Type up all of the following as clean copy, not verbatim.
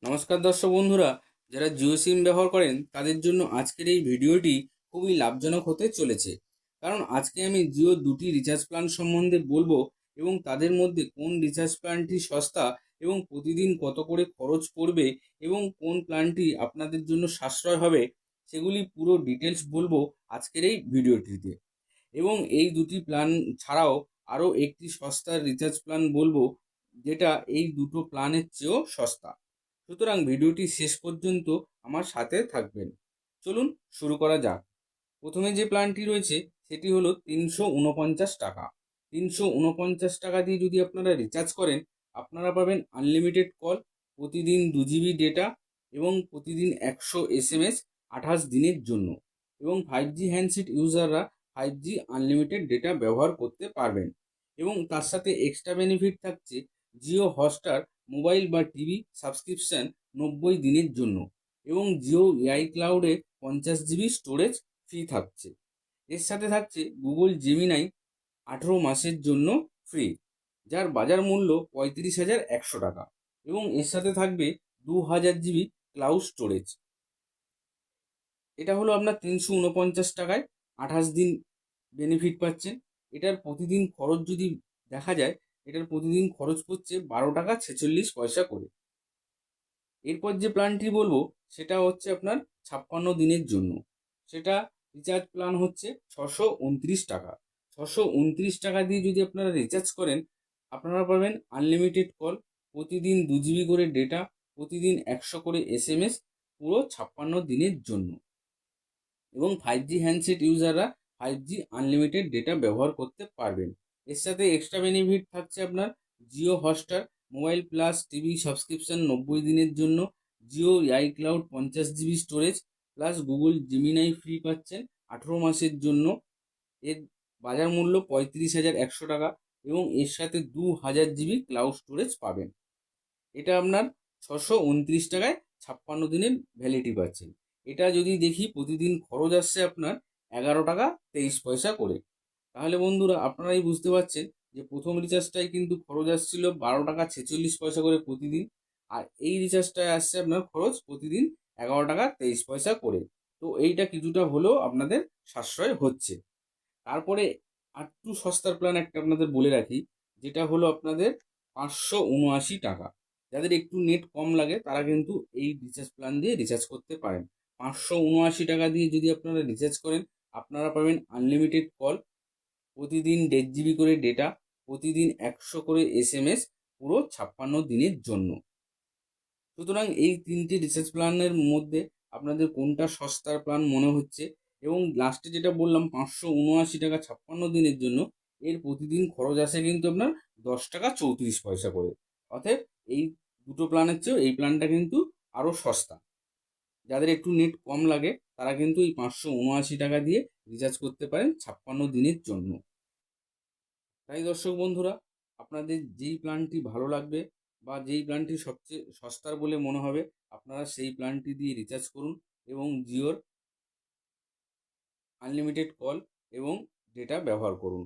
নমস্কার দর্শক বন্ধুরা, যারা জিও সিম ব্যবহার করেন তাদের জন্য আজকের এই ভিডিওটি খুবই লাভজনক হতে চলেছে। কারণ আজকে আমি জিও দুটি রিচার্জ প্ল্যান সম্বন্ধে বলবো এবং তাদের মধ্যে কোন রিচার্জ প্ল্যানটি সস্তা এবং প্রতিদিন কত করে খরচ পড়বে এবং কোন প্ল্যানটি আপনাদের জন্য সাশ্রয় হবে সেগুলি পুরো ডিটেলস বলবো আজকের এই ভিডিওটিতে। এবং এই দুটি প্ল্যান ছাড়াও আরও একটি সস্তার রিচার্জ প্ল্যান বলবো, যেটা এই দুটো প্ল্যানের চেয়েও সস্তা। সুতরাং ভিডিওটি শেষ পর্যন্ত আমার সাথে থাকবেন। চলুন শুরু করা যাক। প্রথমে যে প্ল্যানটি রয়েছে সেটি হলো 349 টাকা। 349 টাকা দিয়ে যদি আপনারা রিচার্জ করেন, আপনারা পাবেন আনলিমিটেড কল, প্রতিদিন 2 GB ডেটা এবং প্রতিদিন 100 SMS 28 দিনের জন্য। এবং 5G handset ইউজাররা 5G unlimited data ব্যবহার করতে পারবেন। এবং তার সাথে এক্সট্রা বেনিফিট থাকছে জিও হটস্টার মোবাইল বা টিভি সাবস্ক্রিপশন 90 দিনের জন্য। এবং জিও এআই ক্লাউডে 50 GB স্টোরেজ ফ্রি থাকছে। এর সাথে থাকছে গুগল জেমিনাই 18 মাসের জন্য ফ্রি, যার বাজার মূল্য 35,100 টাকা। এবং এর সাথে থাকবে 2000 GB ক্লাউড স্টোরেজ। এটা হলো আপনার 349 টাকায় 28 দিন বেনিফিট পাচ্ছেন। এটার প্রতিদিন খরচ যদি দেখা যায়, এটার প্রতিদিন খরচ পড়ছে 12 টাকা 46 পয়সা করে। এরপর যে প্ল্যানটি বলবো সেটা হচ্ছে আপনার 56 দিনের জন্য। সেটা রিচার্জ প্ল্যান হচ্ছে 629 টাকা। 629 টাকা দিয়ে যদি আপনারা রিচার্জ করেন, আপনারা পাবেন আনলিমিটেড কল, প্রতিদিন 2 GB করে ডেটা, প্রতিদিন 100 করে SMS, পুরো 56 দিনের জন্য। এবং 5G handset ইউজাররা 5G unlimited data ব্যবহার করতে পারবেন। এর সাথে এক্সট্রা বেনিফিট থাকছে আপনার Jio Hotstar mobile plus TV subscription 90 দিনের জন্য, Jio AI cloud 50 GB storage plus Google Gemini free পাচ্ছেন 18 মাসের জন্য। এর বাজার মূল্য 35,100 টাকা। এবং এর সাথে 2000 GB ক্লাউড স্টোরেজ পাবেন। এটা আপনার 629 টাকায় 56 দিনের ভ্যালিডিটি পাচ্ছেন। এটা যদি দেখি প্রতিদিন খরচ আসছে আপনার 11 টাকা 23 পয়সা করে। তাহলে বন্ধুরা আপনারাই বুঝতে পারছেন যে প্রথম রিচার্জটাই কিন্তু খরচ আসছিল 12 টাকা 46 পয়সা করে প্রতিদিন, আর এই রিচার্জটায় আসছে আপনার খরচ প্রতিদিন 11 টাকা 23 পয়সা করে। তো এইটা কিছুটা হলেও আপনাদের সাশ্রয় হচ্ছে। তারপরে আরেকটু সস্তার প্ল্যান একটা আপনাদের বলে রাখি, যেটা হলো আপনাদের 579 টাকা। যাদের একটু নেট কম লাগে তারা কিন্তু এই রিচার্জ প্ল্যান দিয়ে রিচার্জ করতে পারেন। 579 টাকা দিয়ে যদি আপনারা রিচার্জ করেন, আপনারা পাবেন আনলিমিটেড কল, প্রতিদিন 1.5 GB করে ডেটা, প্রতিদিন 100 করে SMS, পুরো 56 দিনের জন্য। সুতরাং এই তিনটি রিচার্জ প্ল্যানের মধ্যে আপনাদের কোনটা সস্তার প্ল্যান মনে হচ্ছে? এবং লাস্টে যেটা বললাম 579 টাকা 56 দিনের জন্য, এর প্রতিদিন খরচ আসে কিন্তু আপনার 10 টাকা 34 পয়সা করে। অতএব এই দুটো প্ল্যানের চেয়েও এই প্ল্যানটা কিন্তু আরও সস্তা। যাদের একটু নেট কম লাগে তারা কিন্তু এই 579 টাকা দিয়ে রিচার্জ করতে পারেন 56 দিনের জন্য। তাই দর্শক বন্ধুরা, আপনাদের যেই প্ল্যানটি ভালো লাগবে বা যেই প্ল্যানটি সবচেয়ে সস্তার বলে মনে হবে, আপনারা সেই প্ল্যানটি দিয়ে রিচার্জ করুন এবং জিওর আনলিমিটেড কল এবং ডেটা ব্যবহার করুন।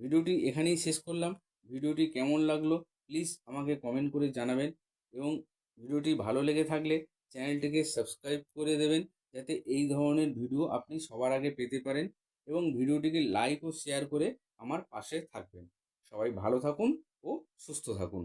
ভিডিওটি এখানেই শেষ করলাম। ভিডিওটি কেমন লাগলো প্লিজ আমাকে কমেন্ট করে জানাবেন। এবং ভিডিওটি ভালো লেগে থাকলে চ্যানেলটিকে সাবস্ক্রাইব করে দেবেন, যাতে এই ধরনের ভিডিও আপনি সবার আগে পেতে পারেন। এবং ভিডিওটিকে লাইক ও শেয়ার করে আমার পাশে থাকবেন। সবাই ভালো থাকুন ও সুস্থ থাকুন।